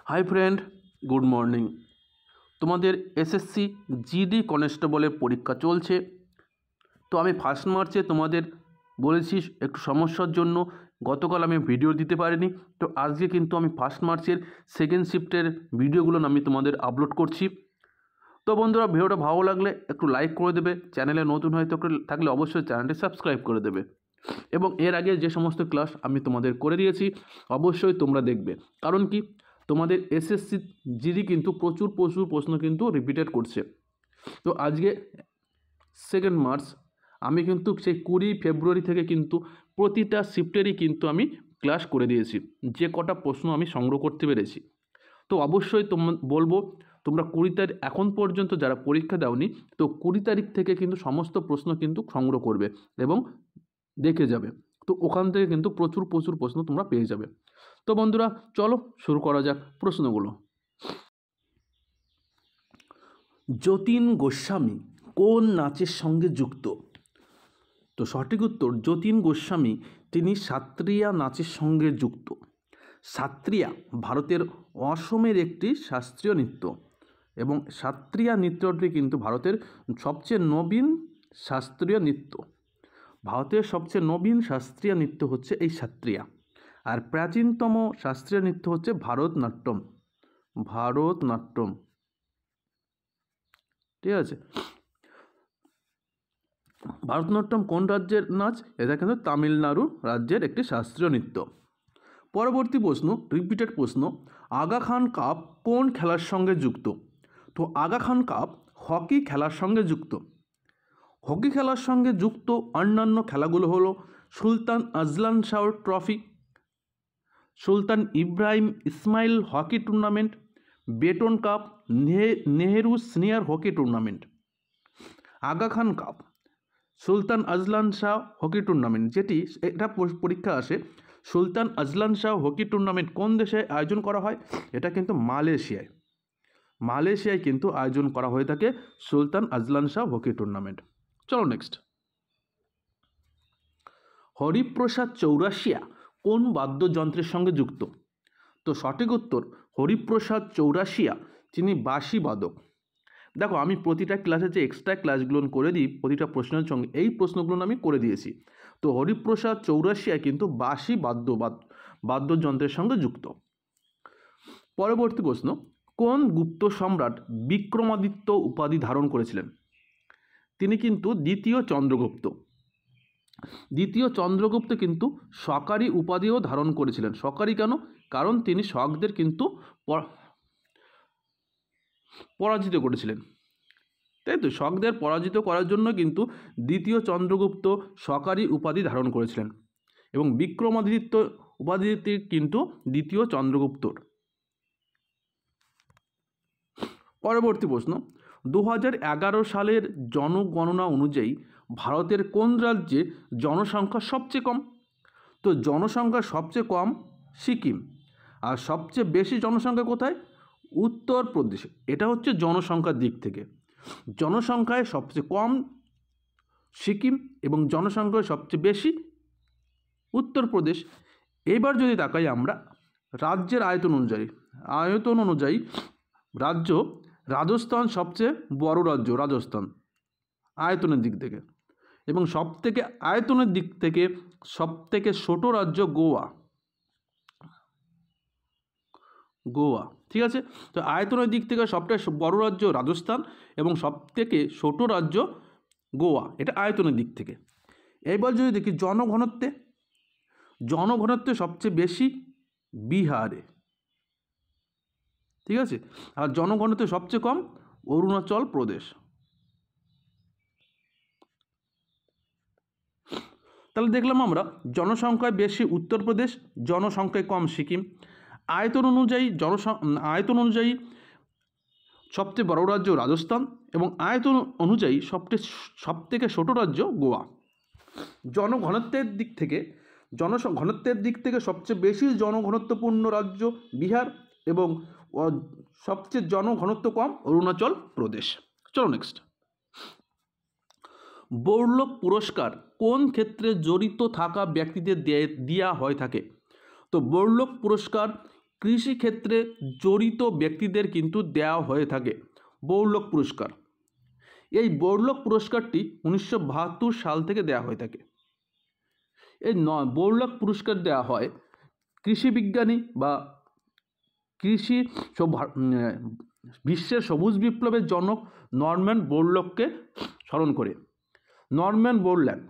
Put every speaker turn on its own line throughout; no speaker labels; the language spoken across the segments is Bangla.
Hi friend, good morning. তোমাদের এসএসসি জিডি কনস্টেবলের পরীক্ষা চলছে। তো আমি 1 মার্চে তোমাদের বলেছি একটু সমস্যার জন্য গতকাল আমি ভিডিও দিতে পারিনি। তো আজকে কিন্তু আমি 1 মার্চের সেকেন্ড শিফটের ভিডিওগুলো আমি তোমাদের আপলোড করছি। তো বন্ধুরা, ভিডিওটা ভালো লাগলে একটু লাইক করে দেবে, চ্যানেলে নতুন হয়তো থাকলে অবশ্যই চ্যানেলটি সাবস্ক্রাইব করে দেবে, এবং এর আগে যে সমস্ত ক্লাস আমি তোমাদের করে দিয়েছি অবশ্যই তোমরা দেখবে। কারণ কি, তোমাদের এসএসসি জিডি কিন্তু প্রচুর প্রশ্ন কিন্তু রিপিটেড করছে। তো আজকে 2 মার্চ আমি কিন্তু সেই 20 ফেব্রুয়ারি থেকে কিন্তু প্রতিটা শিফটেরই কিন্তু আমি ক্লাস করে দিয়েছি, যে কটা প্রশ্ন আমি সংগ্রহ করতে পেরেছি। তো অবশ্যই বলবো তোমরা 20 তারিখ এখন পর্যন্ত যারা পরীক্ষা দাওনি, তো 20 তারিখ থেকে কিন্তু সমস্ত প্রশ্ন কিন্তু সংগ্রহ করবে এবং দেখে যাবে। তো ওখান থেকে কিন্তু প্রচুর প্রশ্ন তোমরা পেয়ে যাবে। তো বন্ধুরা, চলো শুরু করা যাক প্রশ্নগুলো। যতীন গোস্বামী কোন নাচের সঙ্গে যুক্ত? তো সঠিক উত্তর, যতীন গোস্বামী তিনি সাত্রিয়া নাচের সঙ্গে যুক্ত। সাত্রিয়া ভারতের অসমের একটি শাস্ত্রীয় নৃত্য, এবং সাত্রিয়া নৃত্যটি কিন্তু ভারতের সবচেয়ে নবীন শাস্ত্রীয় নৃত্য। ভারতের সবচেয়ে নবীন শাস্ত্রীয় নৃত্য হচ্ছে এই সাত্রিয়া। আর প্রাচীনতম শাস্ত্রীয় নৃত্য হচ্ছে ভারতনাট্যম। ঠিক আছে। ভারতনাট্যম কোন রাজ্যের নাচ? এটা কিন্তু তামিলনাড়ু রাজ্যের একটি শাস্ত্রীয় নৃত্য। পরবর্তী প্রশ্ন, রিপিটেড প্রশ্ন, আগা খান কাপ কোন খেলার সঙ্গে যুক্ত? তো আগা খান কাপ হকি খেলার সঙ্গে যুক্ত। হকি খেলার সঙ্গে যুক্ত অন্যান্য খেলাগুলো হলো Sultan Azlan Shah trophy, Sultan Ibrahim Ismail hockey tournament, Beighton cup, Nehru senior hockey tournament. Aga Khan cup, Sultan Azlan Shah hockey tournament, যেটি এটা পরীক্ষা আসে, Sultan Azlan Shah hockey tournament কোন দেশে আয়োজন করা হয়? এটা কিন্তু মালয়েশিয়ায় কিন্তু আয়োজন করা হয়ে থাকে সুলতান আজলান শাহ হকি টুর্নামেন্ট। চলো নেক্সট। হরিপ্রসাদ চৌরাশিয়া কোন বাদ্যযন্ত্রের সঙ্গে যুক্ত? তো সঠিক উত্তর, হরিপ্রসাদ চৌরাশিয়া তিনি বাঁশি বাদক। দেখো, আমি প্রতিটা ক্লাসে যে এক্সট্রা ক্লাসগুলো করে দিই প্রতিটা প্রশ্নের সঙ্গে এই প্রশ্নগুলো আমি করে দিয়েছি। তো হরিপ্রসাদ চৌরাশিয়া কিন্তু বাঁশি বাদ্যযন্ত্রের সঙ্গে যুক্ত। পরবর্তী প্রশ্ন, কোন গুপ্ত সম্রাট বিক্রমাদিত্য উপাধি ধারণ করেছিলেন? তিনি কিন্তু দ্বিতীয় চন্দ্রগুপ্ত। দ্বিতীয় চন্দ্রগুপ্ত কিন্তু শকারি উপাধিও ধারণ করেছিলেন। শকারি কেন? কারণ তিনি শকদের কিন্তু পরাজিত করেছিলেন, তাই তো। শকদের পরাজিত করার জন্য কিন্তু দ্বিতীয় চন্দ্রগুপ্ত শকারি উপাধি ধারণ করেছিলেন, এবং বিক্রমাদিত্য উপাধিটি কিন্তু দ্বিতীয় চন্দ্রগুপ্তর। পরবর্তী প্রশ্ন, 2011 সালের জনগণনা অনুযায়ী ভারতের কোন রাজ্যে জনসংখ্যা সবচেয়ে কম? তো জনসংখ্যা সবচেয়ে কম সিকিম, আর সবচেয়ে বেশি জনসংখ্যা কোথায়? উত্তরপ্রদেশে। এটা হচ্ছে জনসংখ্যার দিক থেকে। জনসংখ্যায় সবচেয়ে কম সিকিম এবং জনসংখ্যায় সবচেয়ে বেশি উত্তরপ্রদেশ। এবার যদি তাকাই আমরা রাজ্যের আয়তন অনুযায়ী রাজ্য, রাজস্থান সবচেয়ে বড় রাজ্য, রাজস্থান আয়তনের দিক থেকে, এবং সবথেকে আয়তনের দিক থেকে সবথেকে ছোট রাজ্য গোয়া। ঠিক আছে। তো আয়তনের দিক থেকে সবথেকে বড় রাজ্য রাজস্থান এবং সবথেকে ছোট রাজ্য গোয়া, এটা আয়তনের দিক থেকে। এবার যদি দেখি জনঘনত্বে সবচেয়ে বেশি বিহারে, ঠিক আছে, আর জনঘনত্বে সবচেয়ে কম অরুণাচল প্রদেশ। তাহলে দেখলাম আমরা জনসংখ্যায় বেশি উত্তরপ্রদেশ, জনসংখ্যায় কম সিকিম, আয়তন অনুযায়ী সবচেয়ে বড় রাজ্য রাজস্থান, এবং আয়তন অনুযায়ী সবথেকে ছোট রাজ্য গোয়া। জনঘনত্বের দিক থেকে সবচেয়ে বেশি জনঘনত্বপূর্ণ রাজ্য বিহার, এবং সবচেয়ে জনঘনত্ব কম অরুণাচল প্রদেশ। চলো নেক্সট। বড়লোক পুরস্কার কোন ক্ষেত্রে জড়িত থাকা ব্যক্তিদের দেওয়া হয়ে থাকে? তো বড়লোক পুরস্কার কৃষিক্ষেত্রে জড়িত ব্যক্তিদের কিন্তু দেওয়া হয়ে থাকে বড়লোক পুরস্কার। এই বড়লোক পুরস্কারটি 1972 সাল থেকে দেওয়া হয়ে থাকে। এই বড়লোক পুরস্কার দেওয়া হয় কৃষি বিজ্ঞানী বা কৃষি বিশ্বের সবুজ বিপ্লবের জনক নরম্যান বোরলককে স্মরণ করে। নরম্যান বোরলক,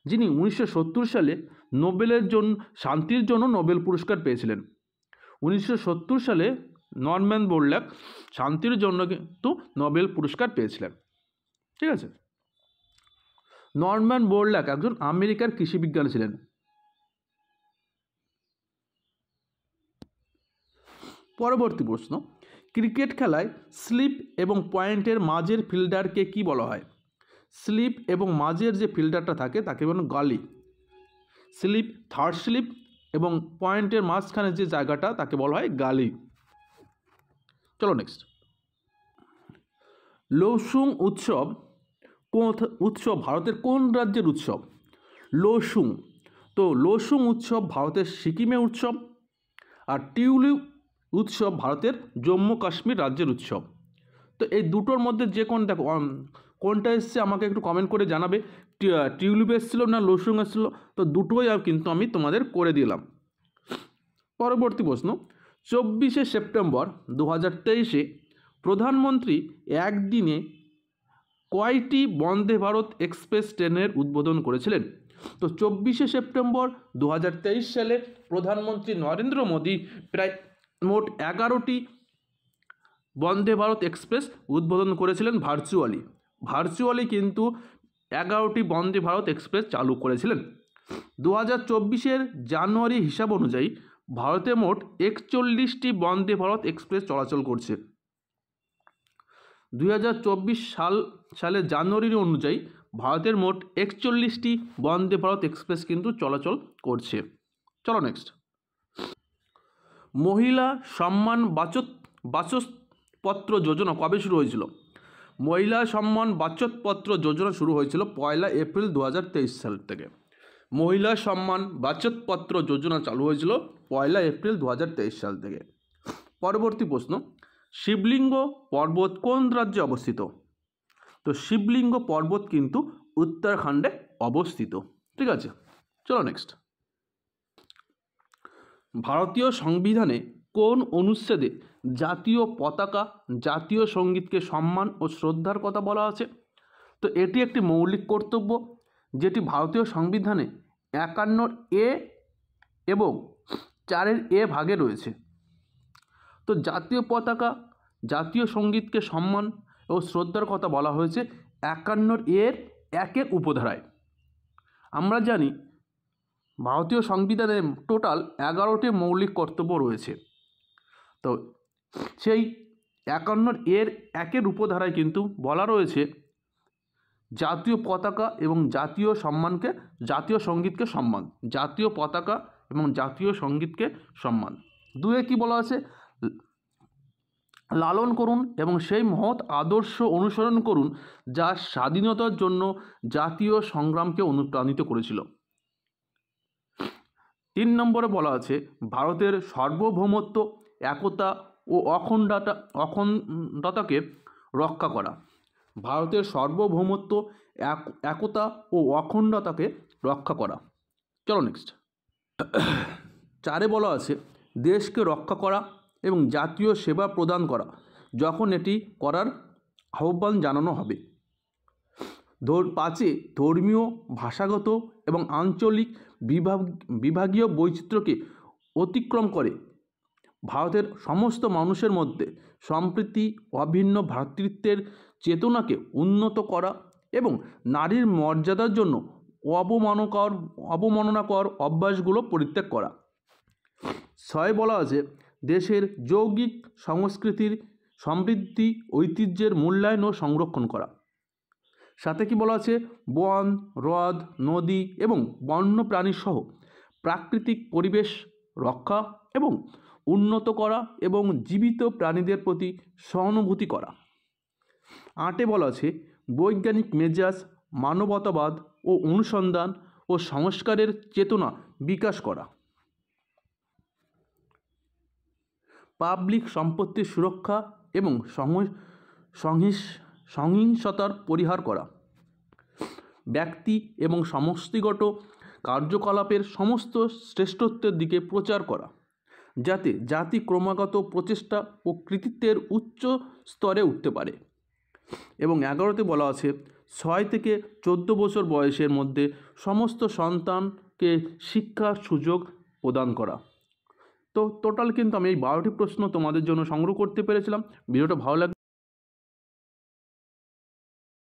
যিনি 1970 সালে নোবেলের জন্য শান্তির জন্য নোবেল পুরস্কার পেয়েছিলেন। 1970 সালে নরম্যান বোরলক শান্তির জন্য কিন্তু নোবেল পুরস্কার পেয়েছিলেন। ঠিক আছে। নরম্যান বোরলক একজন আমেরিকার কৃষি বিজ্ঞানী ছিলেন। পরবর্তী প্রশ্ন, ক্রিকেট খেলায় স্লিপ এবং পয়েন্টের মাঝের ফিল্ডারকে কি বলা হয়? স্লিপ এবং মাঝের যে ফিল্ডারটা থাকে তাকে বলা গলি। স্লিপ, থার্ড স্লিপ এবং পয়েন্টের মাঝখানে যে জায়গাটা তাকে বলা হয় গালি। চলো নেক্সট। লোসুং উৎসব ভারতের কোন রাজ্যের উৎসব? লোসুং। তো লোসুং উৎসব ভারতের সিকিমে উৎসব, আর টিউলিপ উৎসব ভারতের জম্মু কাশ্মীর রাজ্যের উৎসব। তো এই দুটোর মধ্যে যে কোনটা কোনটা এসছে আমাকে একটু কমেন্ট করে জানাবে। টিউলিপ এসেছিলো না লোসুং এসেছিলো? তো দুটোই কিন্তু আমি তোমাদের করে দিলাম। পরবর্তী প্রশ্ন, 24শে সেপ্টেম্বর 2023-এ প্রধানমন্ত্রী একদিনে কয়টি বন্দে ভারত এক্সপ্রেস ট্রেনের উদ্বোধন করেছিলেন? তো 24শে সেপ্টেম্বর 2023 সালে প্রধানমন্ত্রী নরেন্দ্র মোদী প্রায় মোট 11টি বন্দে ভারত এক্সপ্রেস উদ্বোধন করেছিলেন ভার্চুয়ালি কিন্তু 11টি বন্দে ভারত এক্সপ্রেস চালু করেছিলেন। 2024-এর জানুয়ারি হিসাব অনুযায়ী ভারতে মোট 41টি বন্দে ভারত এক্সপ্রেস চলাচল করছে। 2024 সালের জানুয়ারি অনুযায়ী ভারতের মোট 41টি বন্দে ভারত এক্সপ্রেস কিন্তু চলাচল করছে। চলো নেক্সট। মহিলা সম্মান বাচকপত্র যোজনা কবে শুরু হয়েছিল? মহিলা সম্মান বাচকপত্র যোজনা শুরু হয়েছিল 1 এপ্রিল 2023 সাল থেকে। মহিলা সম্মান বাচকপত্র যোজনা চালু হয়েছিল 1 এপ্রিল 2023 সাল থেকে। পরবর্তী প্রশ্ন, শিবলিঙ্গ পর্বত কোন রাজ্যে অবস্থিত? তো শিবলিঙ্গ পর্বত কিন্তু উত্তরাখণ্ডে অবস্থিত। ঠিক আছে, চলো নেক্সট। ভারতীয় সংবিধানে কোন অনুচ্ছেদে জাতীয় পতাকা, জাতীয় সঙ্গীতকে সম্মান ও শ্রদ্ধার কথা বলা আছে? তো এটি একটি মৌলিক কর্তব্য যেটি ভারতীয় সংবিধানে 51(a) এবং 4(a) ভাগে রয়েছে। তো জাতীয় পতাকা, জাতীয় সঙ্গীতকে সম্মান ও শ্রদ্ধার কথা বলা হয়েছে 51(a)-এর 1-এর উপধারায়। আমরা জানি ভারতীয় সংবিধানে টোটাল 11টি মৌলিক কর্তব্য রয়েছে। তো সেই 51(a)-এর 1-এর উপধারায় কিন্তু বলা রয়েছে জাতীয় পতাকা এবং জাতীয় সঙ্গীতকে সম্মান। জাতীয় পতাকা এবং জাতীয় সঙ্গীতকে সম্মান। 2-এ কি বলা আছে? লালন করুন এবং সেই মহৎ আদর্শ অনুসরণ করুন যা স্বাধীনতার জন্য জাতীয় সংগ্রামকে অনুপ্রাণিত করেছিল। 3 নম্বরে বলা আছে ভারতের সার্বভৌমত্ব, একতা ও অখণ্ডতাকে রক্ষা করা। ভারতের সার্বভৌমত্ব, একতা ও অখণ্ডতাকে রক্ষা করা। চলো নেক্সট। 4-এ বলা আছে দেশকে রক্ষা করা এবং জাতীয় সেবা প্রদান করা যখন এটি করার আহ্বান জানানো হবে। 5-এ ধর্মীয়, ভাষাগত এবং আঞ্চলিক বিভাগীয় বৈচিত্র্যকে অতিক্রম করে ভারতের সমস্ত মানুষের মধ্যে সম্প্রীতি, অভিন্ন ভ্রাতৃত্বের চেতনাকে উন্নত করা এবং নারীর মর্যাদার জন্য অবমাননাকর অভ্যাসগুলো পরিত্যাগ করা। 6-এ বলা আছে দেশের যৌগিক সংস্কৃতির সমৃদ্ধি, ঐতিহ্যের মূল্যায়ন ও সংরক্ষণ করা। 7-এ কি বলা আছে বন, হ্রদ, নদী এবং বন্যপ্রাণী সহ প্রাকৃতিক পরিবেশ রক্ষা এবং উন্নত করা এবং জীবিত প্রাণীদের প্রতি সহানুভূতি করা। 8-এ বলা আছে বৈজ্ঞানিক মেজাজ, মানবতাবাদ ও অনুসন্ধান ও সংস্কারের চেতনা বিকাশ করা। পাবলিক সম্পত্তির সুরক্ষা এবং সহিংসতার পরিহার করা, ব্যক্তি এবং সমষ্টিগত কার্যকলাপের সমস্ত শ্রেষ্ঠত্বের দিকে প্রচার করা, যাতে জাতি ক্রমাগত প্রচেষ্টা ও কৃতিত্বের উচ্চ স্তরে উঠতে পারে। এবং 11তে বলা আছে 6 থেকে 14 বছর বয়সের মধ্যে সমস্ত সন্তানকে শিক্ষার সুযোগ প্রদান করা। তো টোটাল কিন্তু আমি এই 12টি প্রশ্ন তোমাদের জন্য সংগ্রহ করতে পেরেছিলাম। ভিডিওটা ভালো লাগলে